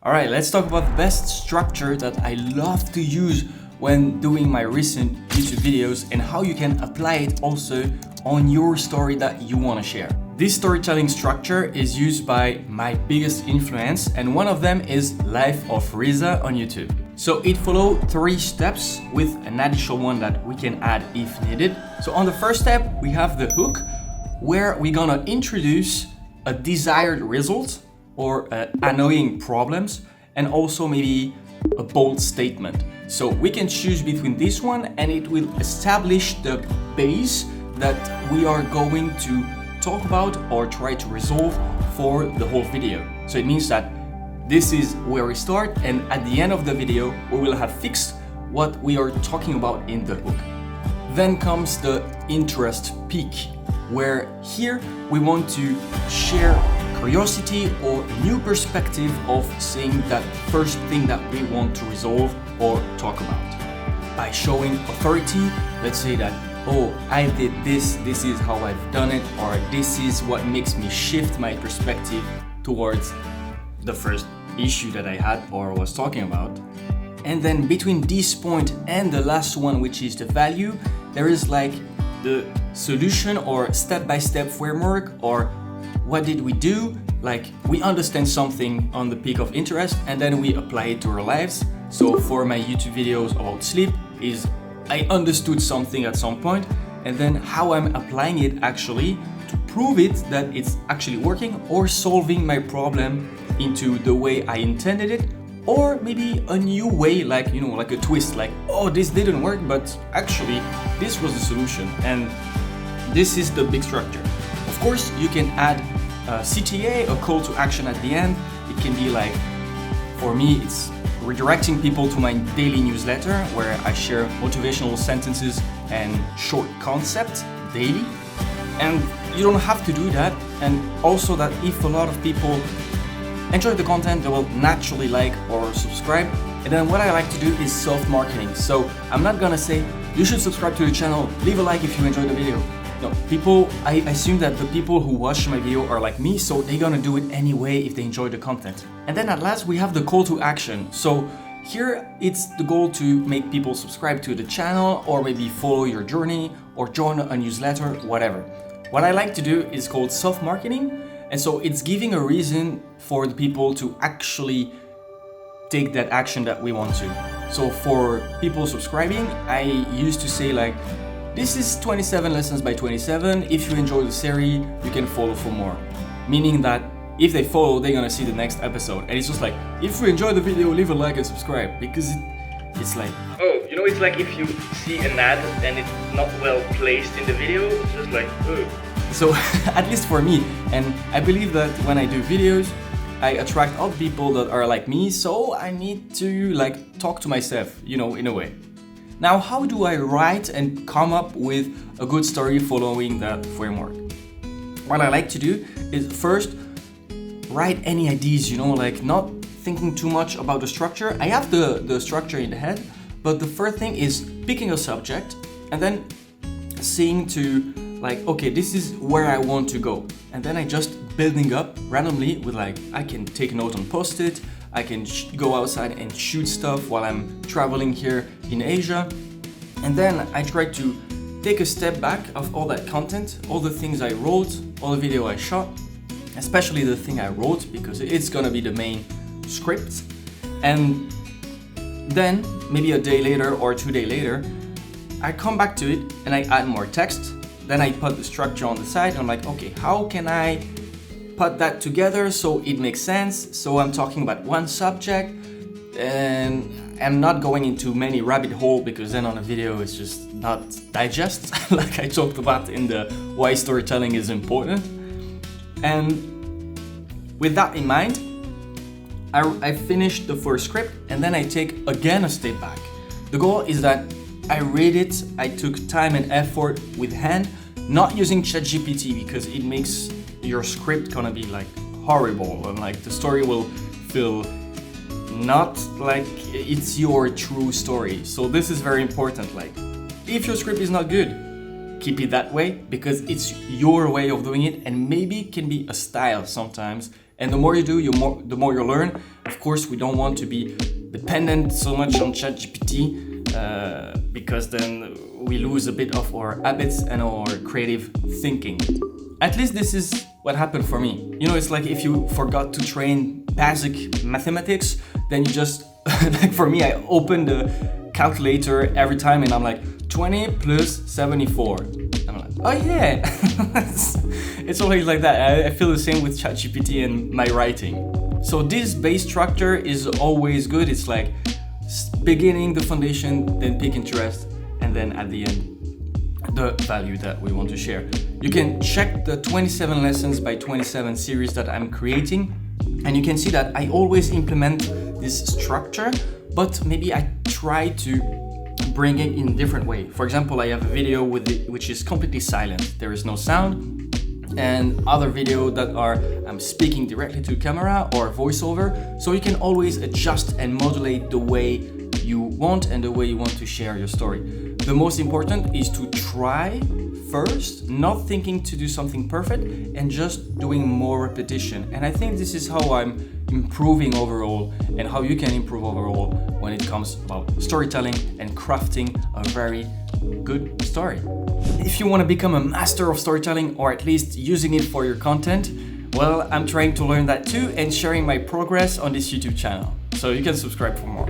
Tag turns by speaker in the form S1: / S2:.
S1: All right, let's talk about the best structure that I love to use when doing my recent YouTube videos and how you can apply it also on your story that you want to share. This storytelling structure is used by my biggest influence, and one of them is Life of Riza on YouTube. So it follows 3 steps with an additional one that we can add if needed. So on the first step, we have the hook, where we're gonna introduce a desired result or annoying problems, and also maybe a bold statement. So we can choose between this one, and it will establish the base that we are going to talk about or try to resolve for the whole video. So it means that this is where we start, and at the end of the video we will have fixed what we are talking about in the hook. Then comes the interest peak, where here we want to share curiosity or new perspective of saying that first thing that we want to resolve or talk about. By showing authority, let's say that, oh, I did this is how I've done it, or this is what makes me shift my perspective towards the first issue that I had or was talking about. And then between this point and the last one, which is the value, there is like the solution or step-by-step framework, or what did we do? Like we understand something on the peak of interest and then we apply it to our lives. So for my YouTube videos about sleep is I understood something at some point, and then how I'm applying it actually to prove it that it's actually working or solving my problem into the way I intended it, or maybe a new way, like, you know, like a twist, like, oh, this didn't work, but actually this was the solution. And this is the big structure. Of course, you can add a CTA, a call to action at the end. It can be like, for me, it's redirecting people to my daily newsletter where I share motivational sentences and short concepts daily. And you don't have to do that. And also that if a lot of people enjoy the content, they will naturally like or subscribe. And then what I like to do is self-marketing. So I'm not gonna say you should subscribe to the channel, leave a like if you enjoy the video. No, I assume that the people who watch my video are like me, so they're gonna do it anyway if they enjoy the content. And then at last we have the call to action. So here it's the goal to make people subscribe to the channel, or maybe follow your journey, or join a newsletter, whatever. What I like to do is called self-marketing. And so it's giving a reason for the people to actually take that action that we want to. So for people subscribing, I used to say like, this is 27 lessons by 27. If you enjoy the series, you can follow for more. Meaning that if they follow, they're gonna see the next episode. And it's just like, if you enjoy the video, leave a like and subscribe. Because it's like,
S2: oh, you know, it's like if you see an ad and it's not well placed in the video, it's just like, oh.
S1: So at least for me, and I believe that when I do videos, I attract other people that are like me, so I need to like talk to myself, you know, in a way. Now, how do I write and come up with a good story following that framework? What I like to do is first write any ideas, you know, like not thinking too much about the structure. I have the structure in the head, but the first thing is picking a subject and then seeing to like, okay, this is where I want to go. And then I just building up randomly with like, I can take a note on Post-it, I can go outside and shoot stuff while I'm traveling here in Asia. And then I try to take a step back of all that content, all the things I wrote, all the video I shot, especially the thing I wrote, because it's gonna be the main script. And then maybe a day later or 2 days later, I come back to it and I add more text. Then I put the structure on the side. I'm like, okay, how can I put that together so it makes sense? So I'm talking about one subject and I'm not going into many rabbit hole, because then on a video it's just not digest like I talked about in the why storytelling is important. And with that in mind, I finished the first script and then I take again a step back. The goal is that I read it, I took time and effort with hand, not using ChatGPT, because it makes your script gonna be like horrible and like the story will feel not like it's your true story. So this is very important. Like, if your script is not good, keep it that way, because it's your way of doing it, and maybe it can be a style sometimes, And the more you do, the more you learn. Of course, we don't want to be dependent so much on ChatGPT because then we lose a bit of our habits and our creative thinking. At least this is what happened for me. You know, it's like if you forgot to train basic mathematics, then you just, like for me, I open the calculator every time and I'm like, 20 plus 74. I'm like, oh yeah. It's always like that. I feel the same with ChatGPT and my writing. So this base structure is always good. It's like beginning, the foundation, then pick interest, and then at the end, the value that we want to share. You can check the 27 lessons by 27 series that I'm creating, and you can see that I always implement this structure, but maybe I try to bring it in a different way. For example, I have a video which is completely silent. There is no sound, and other video that are I'm speaking directly to camera or voiceover. So you can always adjust and modulate the way you want and the way you want to share your story. The most important is to try first, not thinking to do something perfect and just doing more repetition. And I think this is how I'm improving overall and how you can improve overall when it comes about storytelling and crafting a very good story. If you want to become a master of storytelling or at least using it for your content, well, I'm trying to learn that too and sharing my progress on this YouTube channel. So you can subscribe for more.